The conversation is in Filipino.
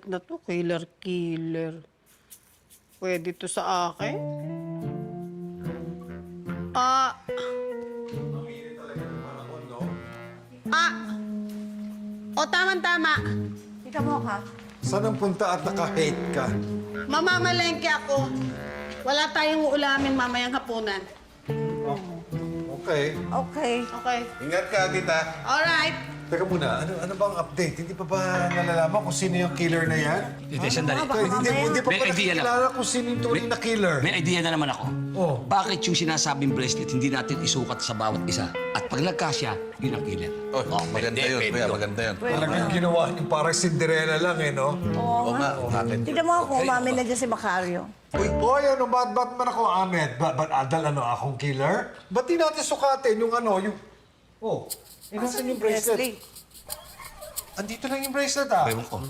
na to, killer. Pwede to sa akin? Ah! O, tama-tama. Tika mo ka. Saan ang punta at naka-hate ka? Mamamalengke ako. Wala tayong ulamin mamayang hapunan. Okay. Okay. Okay. Ingat ka, tita. Alright. Teka muna, ano bang update? Hindi pa ba nalalaman kung sino yung killer na yan? Hindi, sandali. Baka Hindi pa May ba idea na. nakikilala kung sino yung tunay na killer? May idea na naman ako. Oh. Bakit yung sinasabing bracelet hindi natin isukat sa bawat isa? At pag nagkasya, yun ang killer. Oh, maganda yun, kuya, maganda yun. Talagang ginawa niyo parang Cinderella lang eh, no? Oo nga, bakit? Tika mo kung umamin na dyan si Macario. Hoy, ano, ba't man ako, Ahmed? Ba't Adal, akong killer? Ba't di natin sukatin yung yung... Oh, nasan yung bracelet? Leslie. Andito lang yung bracelet, ah. Ewan ko.